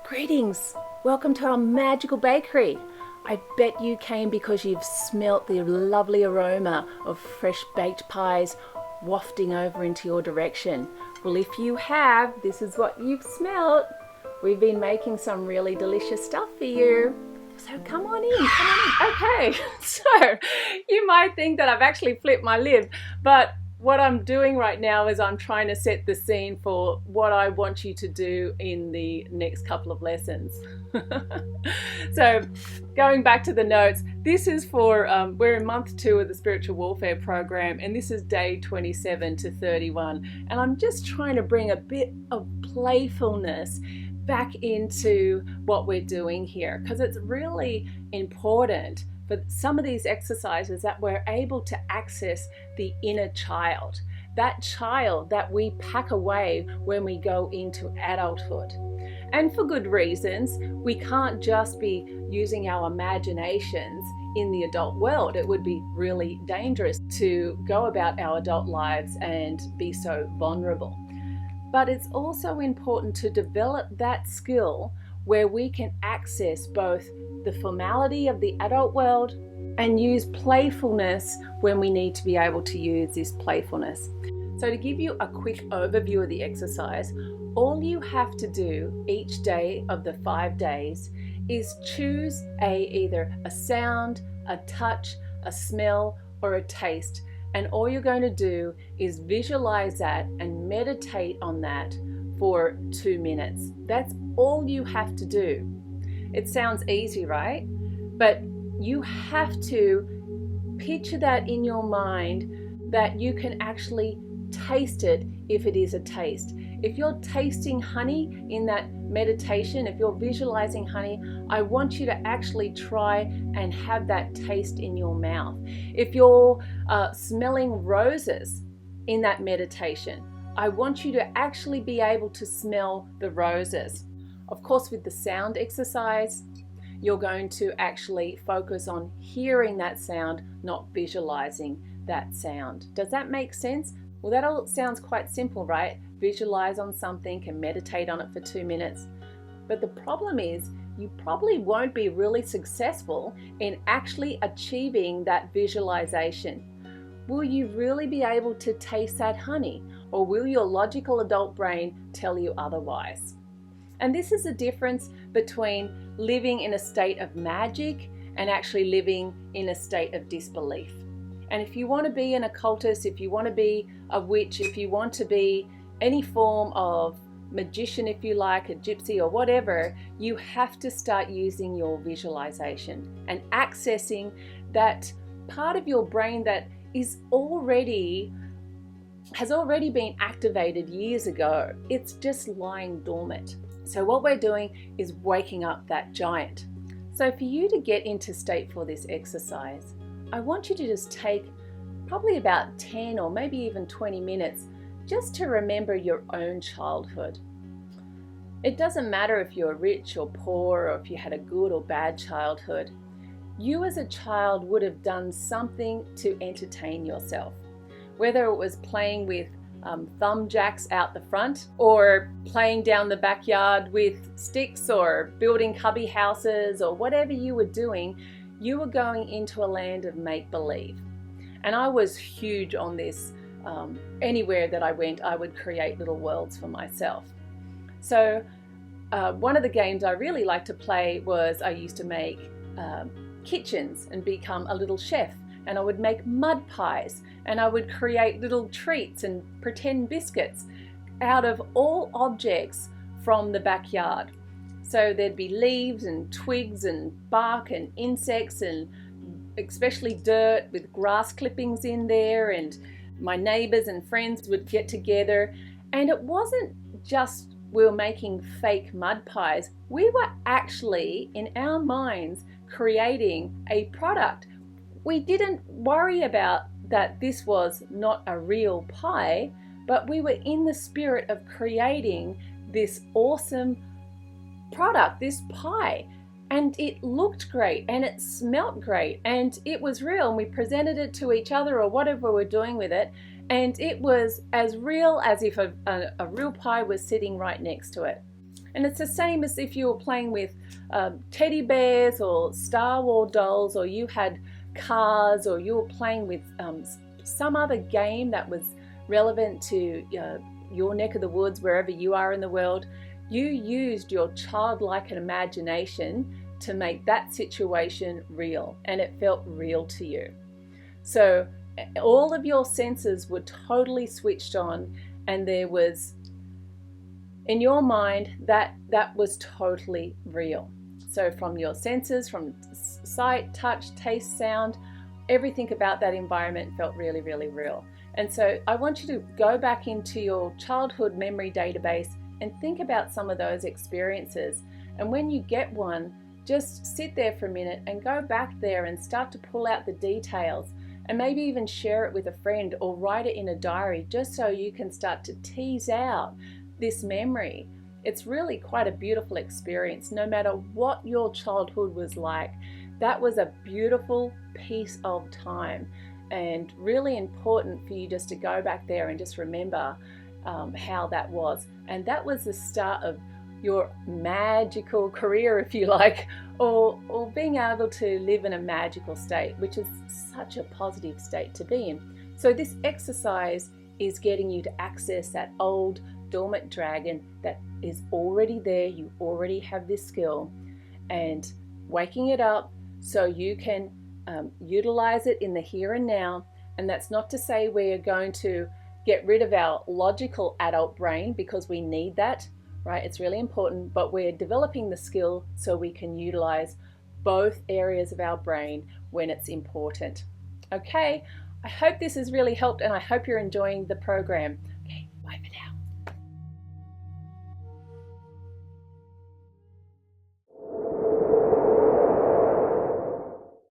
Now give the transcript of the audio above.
Greetings! Welcome to our magical bakery. I bet you came because you've smelt the lovely aroma of fresh baked pies wafting over into your direction. Well, if you have, this is what you've smelt. We've been making some really delicious stuff for you. So come on in. Okay, so you might think that I've actually flipped my lid, but what I'm doing right now is I'm trying to set the scene for what I want you to do in the next couple of lessons. So going back to the notes, this is for, we're in month 2 of the spiritual warfare program, and this is day 27 to 31. And I'm just trying to bring a bit of playfulness back into what we're doing here, because it's really important for some of these exercises that we're able to access the inner child, that child that we pack away when we go into adulthood. And for good reasons. We can't just be using our imaginations in the adult world. It would be really dangerous to go about our adult lives and be so vulnerable. But it's also important to develop that skill where we can access both the formality of the adult world and use playfulness when we need to be able to use this playfulness. So to give you a quick overview of the exercise, all you have to do each day of the 5 days is choose either a sound, a touch, a smell, or a taste. And all you're going to do is visualize that and meditate on that for 2 minutes. That's all you have to do. It sounds easy, right? But you have to picture that in your mind that you can actually taste it if it is a taste. If you're tasting honey in that meditation, if you're visualizing honey, I want you to actually try and have that taste in your mouth. If you're smelling roses in that meditation, I want you to actually be able to smell the roses. Of course, with the sound exercise, you're going to actually focus on hearing that sound, not visualizing that sound. Does that make sense? Well, that all sounds quite simple, right? Visualize on something and meditate on it for 2 minutes. But the problem is, you probably won't be really successful in actually achieving that visualization. Will you really be able to taste that honey? Or will your logical adult brain tell you otherwise? And this is the difference between living in a state of magic and actually living in a state of disbelief. And if you want to be an occultist, if you want to be a witch, if you want to be any form of magician, if you like, a gypsy or whatever, you have to start using your visualization and accessing that part of your brain that has already been activated years ago. It's just lying dormant. So what we're doing is waking up that giant. So for you to get into state for this exercise, I want you to just take probably about 10 or maybe even 20 minutes just to remember your own childhood. It doesn't matter if you're rich or poor or if you had a good or bad childhood. You as a child would have done something to entertain yourself, whether it was playing with thumb jacks out the front, or playing down the backyard with sticks, or building cubby houses, or whatever you were doing. You were going into a land of make-believe. And I was huge on this. Anywhere that I went, I would create little worlds for myself. So one of the games I really liked to play was I used to make kitchens and become a little chef. And I would make mud pies, and I would create little treats and pretend biscuits out of all objects from the backyard. So there'd be leaves and twigs and bark and insects, and especially dirt with grass clippings in there, and my neighbors and friends would get together. And it wasn't just we were making fake mud pies. We were actually, in our minds, creating a product. We didn't worry about that this was not a real pie, but we were in the spirit of creating this awesome product, this pie. And it looked great, and it smelt great, and it was real, and we presented it to each other or whatever we're doing with it, and it was as real as if a real pie was sitting right next to it. And it's the same as if you were playing with teddy bears or Star Wars dolls, or you had cars, or you were playing with some other game that was relevant to your neck of the woods, wherever you are in the world. You used your childlike imagination to make that situation real, and it felt real to you. So all of your senses were totally switched on, and there was, in your mind, that was totally real. So from your senses, from sight, touch, taste, sound, everything about that environment felt really, really real. And so I want you to go back into your childhood memory database and think about some of those experiences. And when you get one, just sit there for a minute and go back there and start to pull out the details, and maybe even share it with a friend or write it in a diary, just so you can start to tease out this memory. It's really quite a beautiful experience. No matter what your childhood was like, that was a beautiful piece of time, and really important for you just to go back there and just remember how that was. And that was the start of your magical career, if you like, or being able to live in a magical state, which is such a positive state to be in. So this exercise is getting you to access that old dormant dragon that is already there. You already have this skill, and waking it up so you can utilize it in the here and now. And that's not to say we're going to get rid of our logical adult brain, because we need that, right? It's really important, but we're developing the skill so we can utilize both areas of our brain when it's important. Okay, I hope this has really helped, and I hope you're enjoying the program.